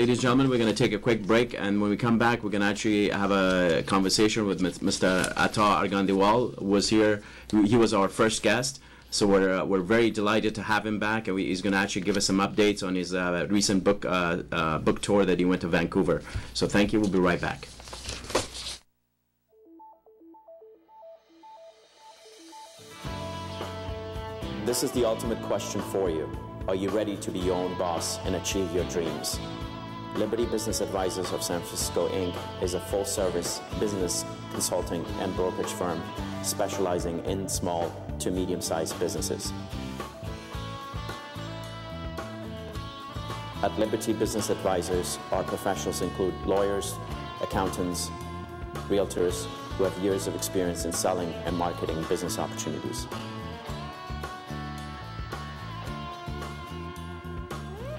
Ladies and gentlemen, we're going to take a quick break, and when we come back, we're going to actually have a conversation with Mr. Atta Arghandiwal, who was here. He was our first guest. So we're very delighted to have him back, and he's going to actually give us some updates on his recent book tour that he went to Vancouver. So thank you. We'll be right back. This is the ultimate question for you. Are you ready to be your own boss and achieve your dreams? Liberty Business Advisors of San Francisco, Inc. is a full-service business consulting and brokerage firm specializing in small to medium-sized businesses. At Liberty Business Advisors, our professionals include lawyers, accountants, realtors who have years of experience in selling and marketing business opportunities.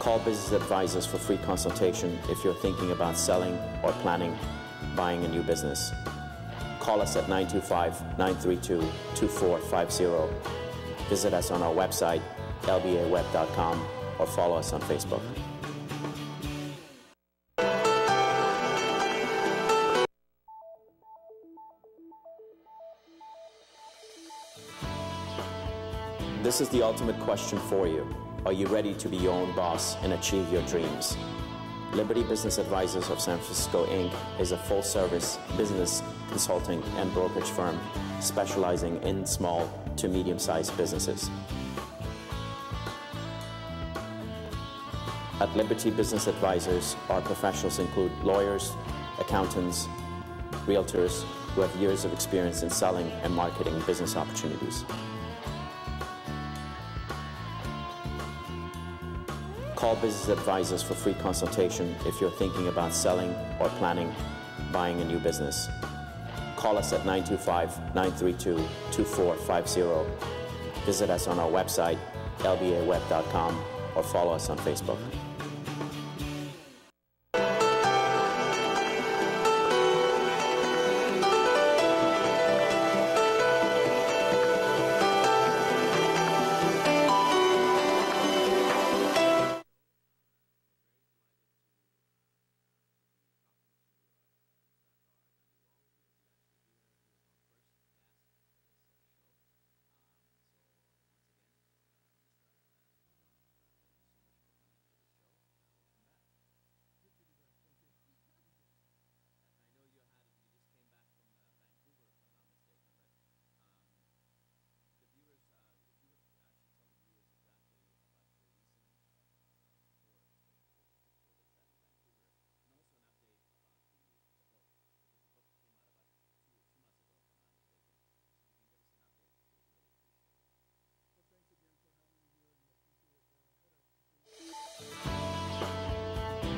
Call Business Advisors for free consultation if you're thinking about selling or planning buying a new business. Call us at 925-932-2450. Visit us on our website, lbaweb.com, or follow us on Facebook. This is the ultimate question for you. Are you ready to be your own boss and achieve your dreams? Liberty Business Advisors of San Francisco, Inc. is a full-service business consulting and brokerage firm specializing in small to medium-sized businesses. At Liberty Business Advisors, our professionals include lawyers, accountants, realtors who have years of experience in selling and marketing business opportunities. Call Business Advisors for free consultation if you're thinking about selling or planning buying a new business. Call us at 925-932-2450. Visit us on our website, lbaweb.com, or follow us on Facebook.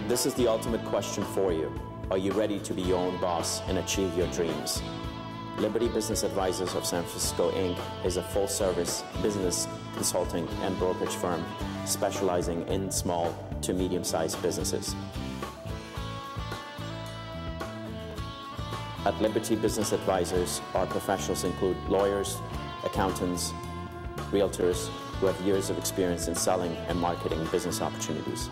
This is the ultimate question for you. Are you ready to be your own boss and achieve your dreams? Liberty Business Advisors of San Francisco, Inc. is a full-service business consulting and brokerage firm specializing in small to medium-sized businesses. At Liberty Business Advisors, our professionals include lawyers, accountants, realtors who have years of experience in selling and marketing business opportunities.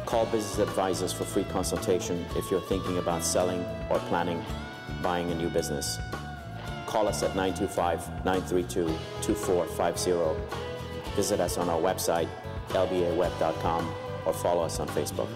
Call Business Advisors for free consultation if you're thinking about selling or planning buying a new business. Call us at 925-932-2450. Visit us on our website, lbaweb.com, or follow us on Facebook.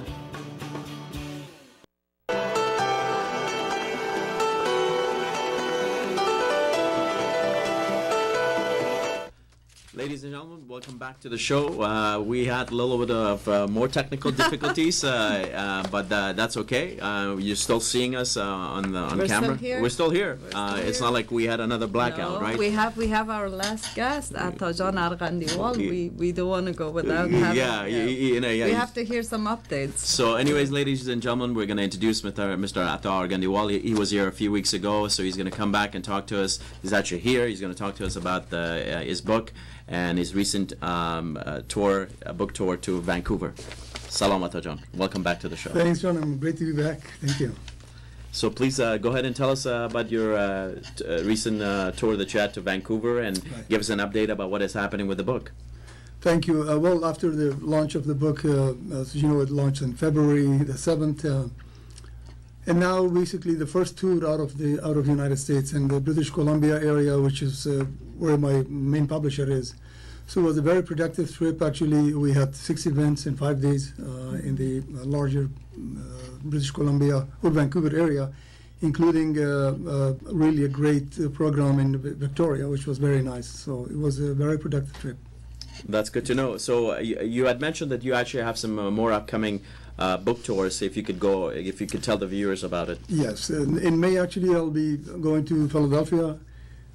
Ladies and gentlemen, welcome back to the show. We had a little bit of more technical difficulties, but that's okay. You're still seeing us on camera. Still here. We're still here. It's not like we had another blackout, right? We have our last guest, Atta Arghandiwal. We don't want to go without having. We have to hear some updates. So, anyways, ladies and gentlemen, we're going to introduce Mr. Atta Arghandiwal. He was here a few weeks ago, so he's going to come back and talk to us. He's actually here. He's going to talk to us about his book and his recent book tour to Vancouver. Salam Atta John. Welcome back to the show. Thanks, John. I'm great to be back. Thank you. So please go ahead and tell us about your recent tour that you had to Vancouver and give us an update about what is happening with the book. Thank you. Well, after the launch of the book, as you know, it launched on February the 7th. And now, basically, the first tour out of the United States and the British Columbia area, which is where my main publisher is. So it was a very productive trip. Actually, we had 6 events in 5 days in the larger British Columbia or Vancouver area, including really a great program in Victoria, which was very nice. So it was a very productive trip. That's good to know. So you had mentioned that you actually have some more upcoming book tours. If you could tell the viewers about it. Yes, in May actually I'll be going to Philadelphia.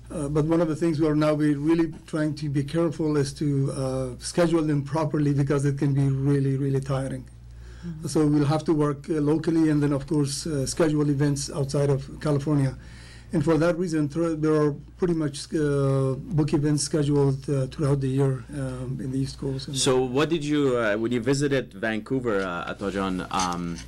But one of the things we're really trying to be careful is to schedule them properly, because it can be really, really tiring. Mm-hmm. So we'll have to work locally, and then of course schedule events outside of California. And for that reason, there are pretty much book events scheduled throughout the year in the East Coast. So what did you, when you visited Vancouver, Atta John,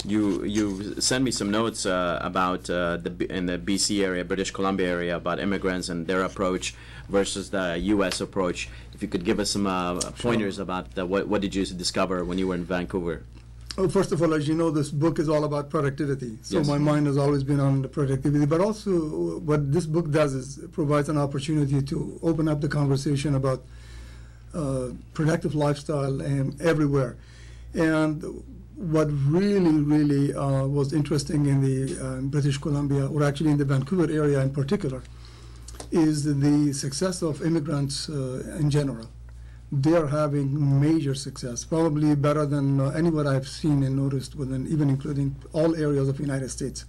you sent me some notes about in the BC area, British Columbia area, about immigrants and their approach versus the U.S. approach. If you could give us some pointers about what did you discover when you were in Vancouver? Well, first of all, as you know, this book is all about productivity. So yes. My mind has always been on the productivity. But also what this book does is it provides an opportunity to open up the conversation about productive lifestyle and everywhere. And what really was interesting in the British Columbia, or actually in the Vancouver area in particular, is the success of immigrants in general. They are having major success, probably better than anyone I've seen and noticed, within, even including all areas of the United States.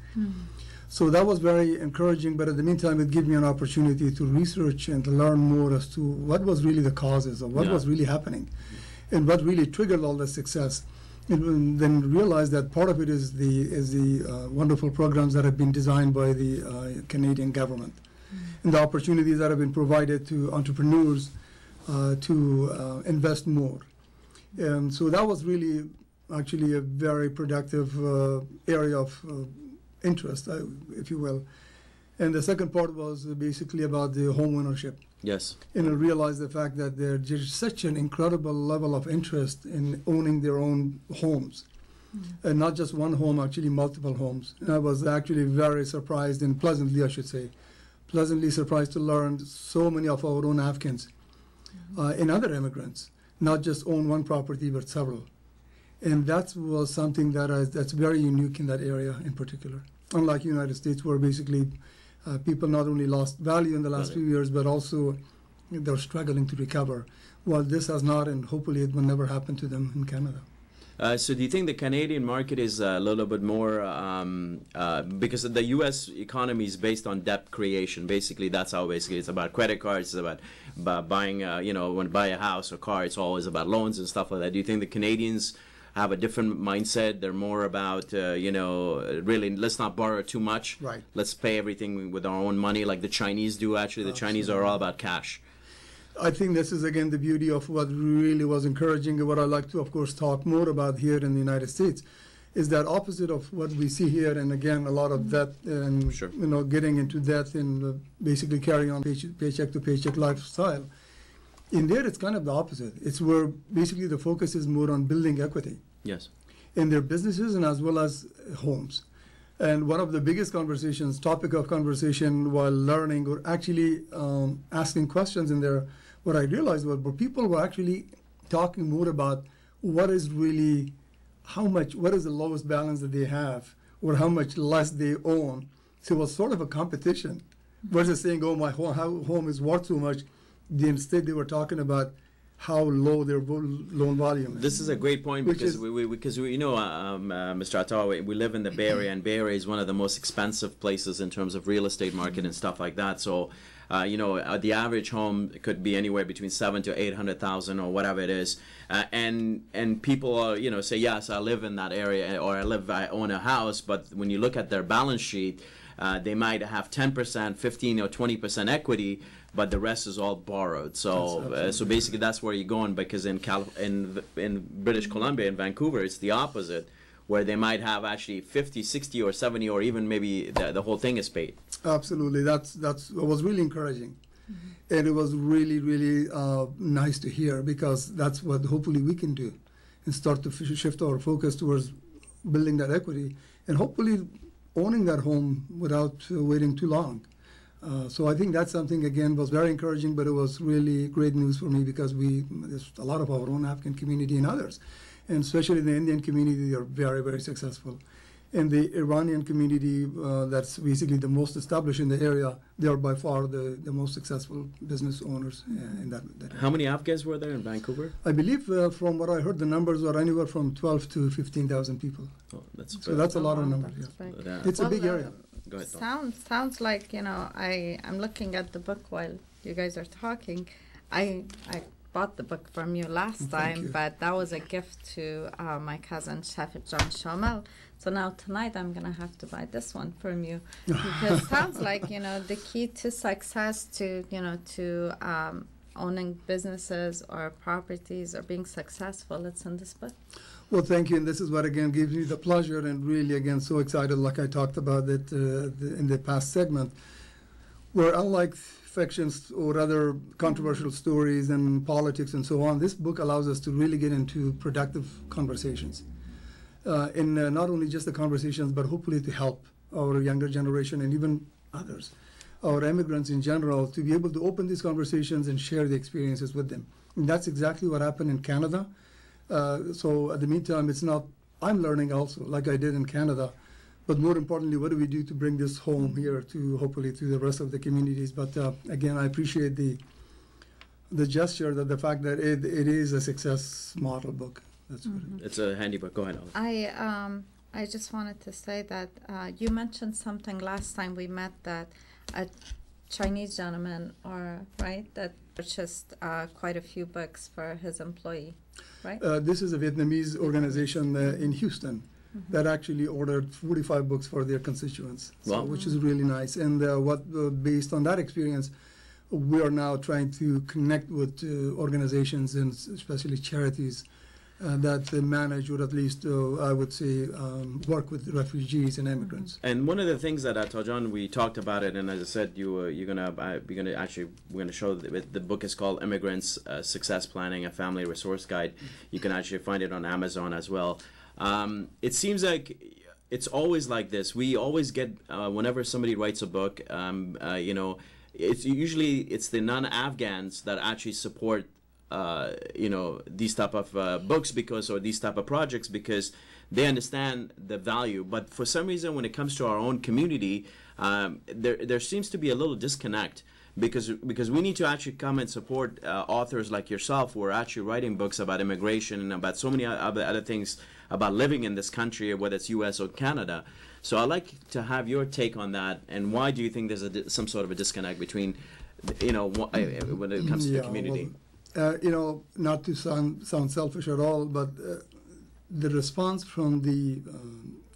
So that was very encouraging, but at the meantime, it gave me an opportunity to research and to learn more as to what was really the causes of what was really happening and what really triggered all the success. And then realize that part of it is the wonderful programs that have been designed by the Canadian government and the opportunities that have been provided to entrepreneurs to invest more. And so that was really actually a very productive area of interest, if you will. And the second part was basically about the home ownership. Yes. And I realized the fact that there's such an incredible level of interest in owning their own homes. And not just one home, actually multiple homes. And I was actually very surprised, and pleasantly, I should say, pleasantly surprised to learn so many of our own Afghans and other immigrants not just own one property, but several. And that was something that's very unique in that area in particular. Unlike the United States, where basically people not only lost value in the last few years, but also they're struggling to recover. Well, this has not, and hopefully it will never happen to them in Canada. So do you think the Canadian market is a little bit more, because the U.S. economy is based on debt creation. Basically, that's how basically it's about credit cards, it's about buying, when you buy a house or car, it's always about loans and stuff like that. Do you think the Canadians have a different mindset? They're more about, really, let's not borrow too much. Right. Let's pay everything with our own money like the Chinese do, actually. The Chinese are all about cash. I think this is, again, the beauty of what really was encouraging, and what I like to, of course, talk more about here in the United States, is that opposite of what we see here, and again, a lot of debt and, getting into debt and basically carrying on paycheck to paycheck lifestyle. In there, it's kind of the opposite. It's where basically the focus is more on building equity. Yes. In their businesses and as well as homes. And one of the biggest topic of conversation while learning or actually asking questions in there, what I realized was people were actually talking more about what is really, what is the lowest balance that they have, or how much less they own. So it was sort of a competition versus saying, oh, my home is worth so much. Instead, they were talking about how low their loan volume is. This is a great point because Mr. Atta, we live in the Bay Area, and Bay Area is one of the most expensive places in terms of real estate market and stuff like that. So, the average home could be anywhere between $700,000 to $800,000 or whatever it is, and people are, say, yes, I live in that area, or I own a house, but when you look at their balance sheet, they might have 10%, 15 or 20% equity, but the rest is all borrowed. So so basically that's where you're going, because in British Columbia, in Vancouver, it's the opposite, where they might have actually 50, 60 or 70, or even maybe the whole thing is paid. Absolutely. It was really encouraging. And it was really, really nice to hear, because that's what hopefully we can do and start to shift our focus towards building that equity and hopefully owning that home without waiting too long. So I think that's something, again, was very encouraging, but it was really great news for me, because there's a lot of our own Afghan community and others, and especially the Indian community, they are very, very successful. And the Iranian community, that's basically the most established in the area, they are by far the most successful business owners in that area. How many Afghans were there in Vancouver? I believe, from what I heard, the numbers are anywhere from 12 to 15,000 people. Oh, that's so that's a lot of numbers. Yeah. It's a big area. Go ahead, sounds like, I'm looking at the book while you guys are talking. I bought the book from you last time, but that was a gift to my cousin Shafik John Shamel. So now tonight I'm gonna have to buy this one from you, because it sounds like the key to success, to owning businesses or properties or being successful, it's in this book. Well, thank you, and this is what, again, gives me the pleasure, and really, again, so excited, like I talked about it in the past segment, where unlike fictions or other controversial stories and politics and so on, this book allows us to really get into productive conversations. In not only just the conversations, but hopefully to help our younger generation and even others, our immigrants in general, to be able to open these conversations and share the experiences with them. And that's exactly what happened in Canada. So at the meantime, it's not I'm learning also, like I did in Canada. But more importantly, what do we do to bring this home here to hopefully to the rest of the communities? But again, I appreciate the gesture, that the fact that it is a success model book. That's what it is. It's a handy book. Go ahead, Alex. I just wanted to say that you mentioned something last time we met, that a Chinese gentleman, that purchased quite a few books for his employee, right? This is a Vietnamese organization in Houston that actually ordered 45 books for their constituents, Wow. which is really nice. And based on that experience, we are now trying to connect with organizations and especially charities that manage, or at least I would say work with refugees and immigrants. And one of the things that Atta Arghandiwal, we talked about it, and as I said, we're gonna show the book is called Immigrants Success Planning: A Family Resource Guide. You can actually find it on Amazon as well. It seems like it's always like this. We always get whenever somebody writes a book, it's usually the non-Afghans that actually support these type of books or these type of projects, because they understand the value. But for some reason, when it comes to our own community, there seems to be a little disconnect, because we need to actually come and support authors like yourself who are actually writing books about immigration and about so many other things about living in this country, whether it's U.S. or Canada. So I'd like to have your take on that, and why do you think there's some sort of a disconnect between, when it comes to the community? Well, not to sound selfish at all, but the response from the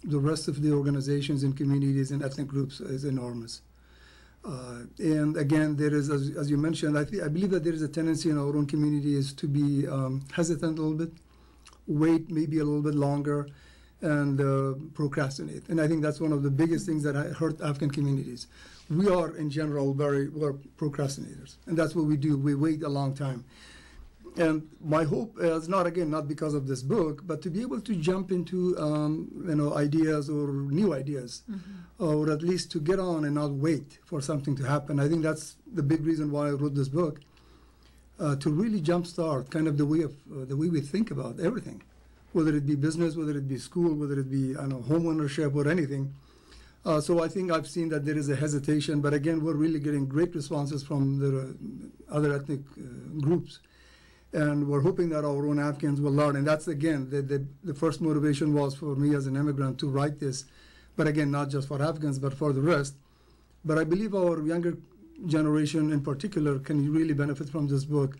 rest of the organizations and communities and ethnic groups is enormous. And again, there is, as you mentioned, I believe that there is a tendency in our own community is to be hesitant a little bit, wait maybe a little bit longer, and procrastinate. And I think that's one of the biggest things that hurt Afghan communities. We are, in general, we're procrastinators, and that's what we do. We wait a long time. And my hope is not because of this book, but to be able to jump into ideas or new ideas, or at least to get on and not wait for something to happen. I think that's the big reason why I wrote this book, to really jumpstart kind of the way we think about everything, whether it be business, whether it be school, whether it be home ownership or anything. So I think I've seen that there is a hesitation, but again, we're really getting great responses from the other ethnic groups. And we're hoping that our own Afghans will learn. And that's, again, the first motivation was for me as an immigrant to write this. But again, not just for Afghans, but for the rest. But I believe our younger generation in particular can really benefit from this book.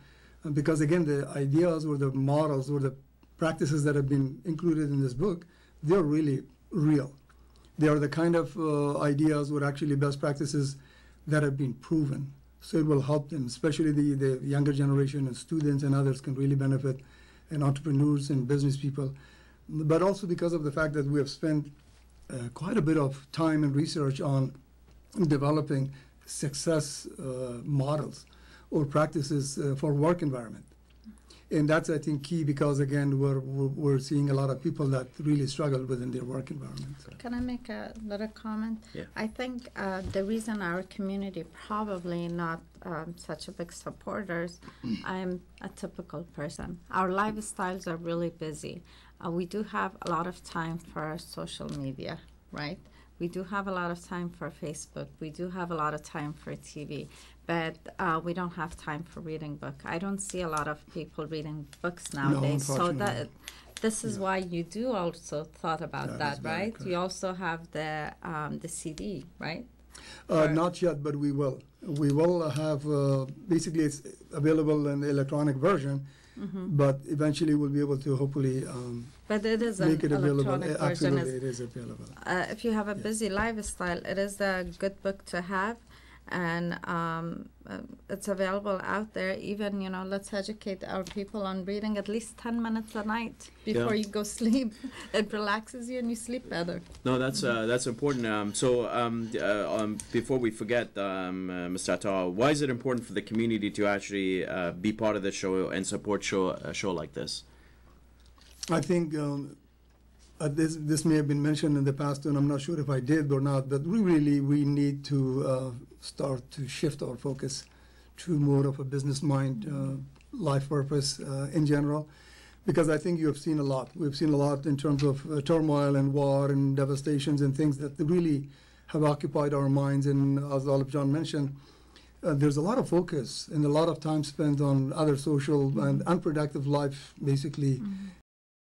Because again, the ideas or the models or the practices that have been included in this book, they're really real. They are the kind of ideas or actually best practices that have been proven. So it will help them, especially the younger generation and students and others can really benefit, and entrepreneurs and business people. But also because of the fact that we have spent quite a bit of time and research on developing success models or practices for work environment. And that's, I think, key, because again, we're seeing a lot of people that really struggle within their work environment. Can I make a little comment? Yeah. I think the reason our community probably not such a big supporters, I'm a typical person. Our lifestyles are really busy. We do have a lot of time for social media, right? We do have a lot of time for Facebook. We do have a lot of time for TV, but we don't have time for reading book. I don't see a lot of people reading books nowadays. So this is why you do also thought about that, right? Correct. You also have the CD, right? Not yet, but we will. We will have, basically it's available in the electronic version, but eventually we'll be able to hopefully but it is make it available. Electronic Absolutely, version. it is available. If you have a busy lifestyle, it is a good book to have. And it's available out there. Even, let's educate our people on reading at least 10 minutes a night before you go sleep. It relaxes you and you sleep better. No, that's important. Before we forget, Mr. Atta, why is it important for the community to actually be part of the show and support a show like this? I think this may have been mentioned in the past, and I'm not sure if I did or not, but we need to start to shift our focus to more of a business mind, life purpose in general. because I think you have seen a lot. We've seen a lot in terms of turmoil and war and devastations and things that really have occupied our minds. And as Olive John mentioned, there's a lot of focus and a lot of time spent on other social and unproductive life, basically,